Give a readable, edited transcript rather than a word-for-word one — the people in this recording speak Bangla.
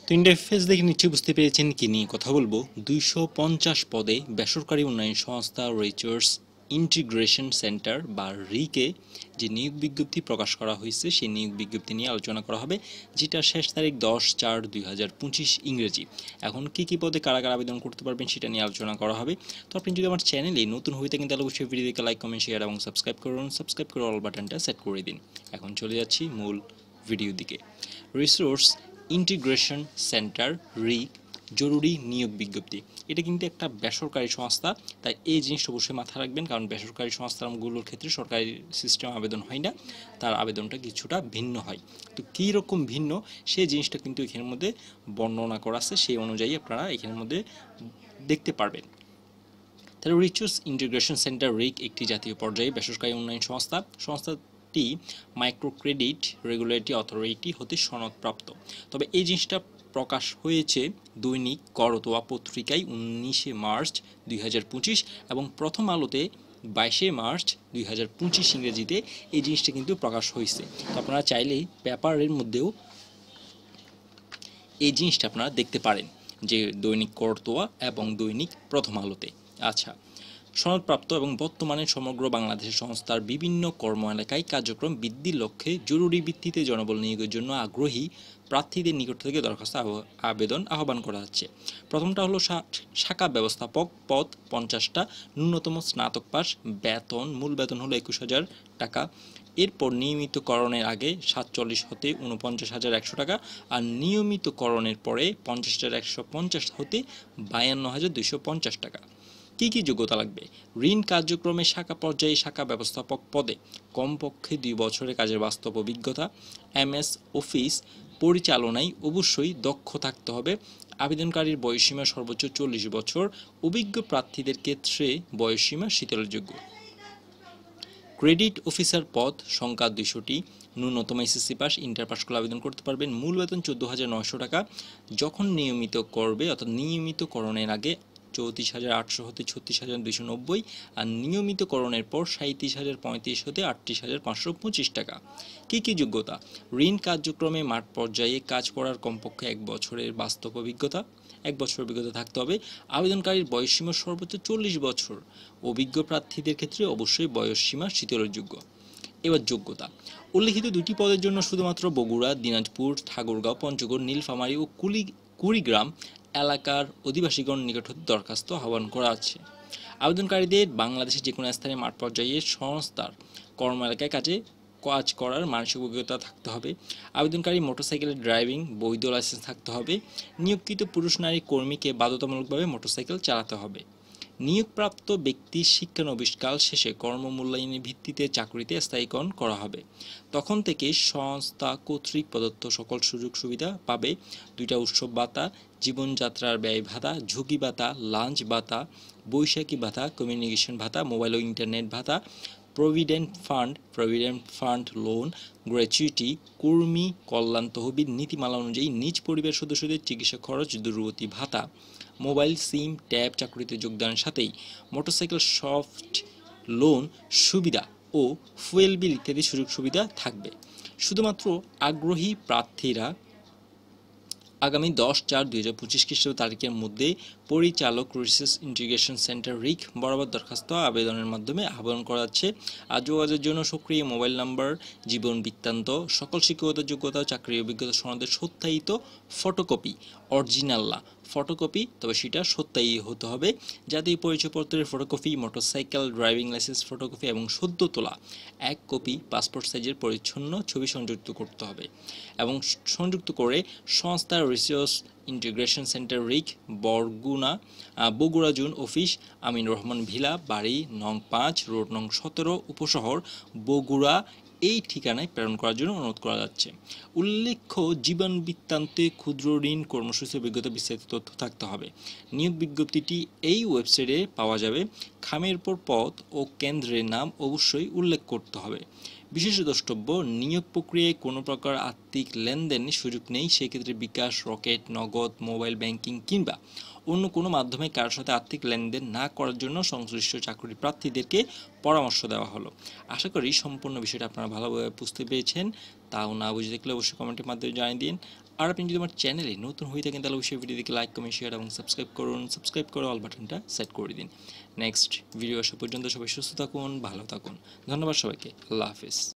তো ইন্টারফেস দেখে নিশ্চয়ই বুঝতে পেরেছেন কি নিয়ে কথা বলবো। 250 পদে বেসরকারি উন্নয়ন সংস্থা রিসার্চ ইন্টিগ্রেশন সেন্টার বা রিকে যে নিয়োগ বিজ্ঞপ্তি প্রকাশ করা হয়েছে সেই নিয়োগ বিজ্ঞপ্তি নিয়ে আলোচনা করা হবে, যেটা শেষ তারিখ 10/4/2025 ইংরেজি। এখন কি পদে কারা কারা আবেদন করতে পারবেন সেটা নিয়ে আলোচনা করা হবে। তো আপনি যদি আমার চ্যানেলে নতুন হয়ে থাকেন তাহলে অবশ্যই ভিডিওকে লাইক, কমেন্ট, শেয়ার এবং সাবস্ক্রাইব করুন। সাবস্ক্রাইব করে অল বাটনটা সেট করে দিন। এখন চলে যাচ্ছি মূল ভিডিও দিকে। রিসোর্স ইন্টিগ্রেশন সেন্টার রিক জরুরি নিয়োগ বিজ্ঞপ্তি, এটা কিন্তু একটা বেসরকারি সংস্থা, তাই এই জিনিসটা অবশ্যই মাথায় রাখবেন, কারণ বেসরকারি সংস্থাগুলোর ক্ষেত্রে সরকারি সিস্টেম আবেদন হয় না, তার আবেদনটা কিছুটা ভিন্ন হয়। তো কী রকম ভিন্ন সেই জিনিসটা কিন্তু এখানের মধ্যে বর্ণনা করা আছে, সেই অনুযায়ী আপনারা এখানের মধ্যে দেখতে পারবেন। তাহলে রিসোর্স ইন্টিগ্রেশন সেন্টার রিক একটি জাতীয় পর্যায়ে বেসরকারি উন্নয়ন সংস্থাটি মাইক্রো ক্রেডিট রেগুলেটরি অথরিটি হতে সনদপ্রাপ্ত। তবে এই জিনিসটা প্রকাশ হয়েছে দৈনিক করতোয়া পত্রিকায় 19 মার্চ 2025 এবং প্রথম আলোতে 22 মার্চ 2025 ইংরেজিতে এই জিনিসটা কিন্তু প্রকাশ হয়েছে। তো আপনারা চাইলেই পেপারের মধ্যেও এই জিনিসটা আপনারা দেখতে পারেন, যে দৈনিক করতোয়া এবং দৈনিক প্রথম আলোতে। আচ্ছা, সনদপ্রাপ্ত এবং বর্তমানে সমগ্র বাংলাদেশের সংস্থার বিভিন্ন কর্ম এলাকায় কার্যক্রম বৃদ্ধির লক্ষ্যে জরুরি ভিত্তিতে জনবল নিয়োগের জন্য আগ্রহী প্রার্থীদের নিকট থেকে দরখাস্ত আবেদন আহ্বান করা হচ্ছে। প্রথমটা হলো শাখা ব্যবস্থাপক পদ 50টা, ন্যূনতম স্নাতক পাস, বেতন মূল বেতন হলো 21,000 টাকা। এরপর নিয়মিতকরণের আগে 47 হতে 49,100 টাকা, আর নিয়মিতকরণের পরে 50,150 হতে 52,250 টাকা। কি যোগ্যতা লাগবে? ঋণ কার্যক্রমে শাখা পর্যায়ে শাখা ব্যবস্থাপক পদে কমপক্ষে 2 বছরের কাজের বাস্তব অভিজ্ঞতা, MS অফিস পরিচালনায় অবশ্যই দক্ষ থাকতে হবে। আবেদনকারীর বয়সসীমা সর্বোচ্চ 40 বছর, অভিজ্ঞ প্রার্থীদের ক্ষেত্রে বয়সসীমা শিথিলযোগ্য। ক্রেডিট অফিসার পদ সংখ্যা 200টি, ন্যূনতম SSC পাস, ইন্টার পাস করে আবেদন করতে পারবেন। মূল বেতন 14,900 টাকা। যখন নিয়মিত করবে অর্থাৎ নিয়মিতকরণের আগে 34,800 হতে 36,290, আর নিয়মিতকরণের পর 37,035 হতে 38,525 টাকা। কি যোগ্যতা? ঋণ কার্যক্রমে মাঠ পর্যায়ে কাজ করার কমপক্ষে 1 বছরের বাস্তব অভিজ্ঞতা, 1 বছর অভিজ্ঞতা থাকতে হবে। আবেদনকারীর বয়সসীমা সর্বোচ্চ 40 বছর, অভিজ্ঞ প্রার্থীদের ক্ষেত্রে অবশ্যই বয়সসীমা শিথিলযোগ্য। এবার যোগ্যতা, উল্লিখিত 2টি পদের জন্য শুধুমাত্র বগুড়া, দিনাজপুর, ঠাকুরগাঁও, পঞ্চগড়, নীলফামারী ও কুড়িগ্রাম এলাকার অধিবাসীগণ নিকট হতে দরখাস্ত আহ্বান করা আছে। আবেদনকারীদের বাংলাদেশের যে কোনো স্থানে মাঠ পর্যায়ে সংস্থার কর্ম এলাকায় কাজ করার মানসিক অভিজ্ঞতা থাকতে হবে। আবেদনকারী মোটরসাইকেলের ড্রাইভিং বৈধ লাইসেন্স থাকতে হবে। নিয়োগকৃত পুরুষ নারী কর্মীকে বাধ্যতামূলকভাবে মোটরসাইকেল চালাতে হবে। নিয়োগপ্রাপ্ত ব্যক্তির শিক্ষানবিশকাল শেষে কর্মমূল্যায়নের ভিত্তিতে চাকরিতে স্থায়ীকরণ করা হবে। তখন থেকে সংস্থা কর্তৃক প্রদত্ত সকল সুযোগ সুবিধা পাবে। 2টা উৎসব ভাতা, জীবনযাত্রার ব্যয় ভাতা, ঝুঁকি ভাতা, লাঞ্চ ভাতা, বৈশাখী ভাতা, কমিউনিকেশন ভাতা, মোবাইল ও ইন্টারনেট ভাতা, প্রভিডেন্ট ফান্ড লোন, গ্র্যাচুইটি, কর্মী কল্যাণ তহবিল নীতিমালা অনুযায়ী নিজ পরিবার সদস্যদের চিকিৎসা খরচ, দূরবর্তী ভাতা, মোবাইল সিম ট্যাব, চাকরিতে যোগদানের সাথেই মোটরসাইকেল সফট লোন সুবিধা ও ফুয়েল বিল ইত্যাদি সুযোগ সুবিধা থাকবে। শুধুমাত্র আগ্রহী প্রার্থীরা আগামী 10/4/2025 খ্রিস্টাব্দ তারিখের মধ্যে পরিচালক রিসার্চ ইন্টিগ্রেশন সেন্টার রিক বরাবর দরখাস্ত আবেদনের মাধ্যমে আহ্বান করা যাচ্ছে। আর যোগাযোগের জন্য সক্রিয় মোবাইল নাম্বার, জীবন বৃত্তান্ত, সকল শিক্ষকতা যোগ্যতা, চাকরি অভিজ্ঞতা সনদের সত্যায়িত ফটোকপি, অরিজিনাল না ফটোকপি, তবে সেটা সত্যায়ী হতে হবে। জাতীয় পরিচয়পত্রের photocopy, motorcycle driving licence photocopy এবং সদ্য তোলা 1 কপি পাসপোর্ট সাইজের পরিচ্ছন্ন ছবি সংযুক্ত করতে হবে এবং সংযুক্ত করে সংস্থার রিসোর্স ইন্টিগ্রেশন সেন্টার রিক বগুড়া জোন অফিস, আমিন রহমান ভিলা, বাড়ি নং 5, রোড নং 17, উপশহর বগুড়া, এই ঠিকানায় প্রেরণ করার জন্য অনুরোধ করা যাচ্ছে। উল্লেখ্য, জীবন বৃত্তান্তে ক্ষুদ্র ঋণ কর্মসূচির অভিজ্ঞতা বিস্তারিত তথ্য থাকতে হবে। নিয়োগ বিজ্ঞপ্তিটি এই ওয়েবসাইটে পাওয়া যাবে। খামের পর পদ ও কেন্দ্রের নাম অবশ্যই উল্লেখ করতে হবে। বিশেষ দ্রষ্টব্য, নিয়োগ প্রক্রিয়ায় কোনো প্রকার আর্থিক লেনদেনের সুযোগ নেই। সেক্ষেত্রে বিকাশ, রকেট, নগদ, মোবাইল ব্যাংকিং কিংবা অন্য কোনো মাধ্যমে কারোর সাথে আর্থিক লেনদেন না করার জন্য সংশ্লিষ্ট চাকরি প্রার্থীদেরকে পরামর্শ দেওয়া হলো। আশা করি সম্পূর্ণ বিষয়টা আপনারা ভালোভাবে বুঝতে পেরেছেন। তাও না বুঝে দেখলে অবশ্যই কমেন্টের মাধ্যমে জানিয়ে দিন। আর আপনি যদি আমার চ্যানেলে নতুন হয়ে থাকেন তাহলে অবশ্যই ভিডিওটিকে লাইক কমেন্ট শেয়ার এবং সাবস্ক্রাইব করুন। সাবস্ক্রাইব করে অল বাটনটা সেট করে দিন। নেক্সট ভিডিও আসা পর্যন্ত সবাই সুস্থ থাকুন, ভালো থাকুন। ধন্যবাদ সবাইকে। আল্লাহ হাফিজ।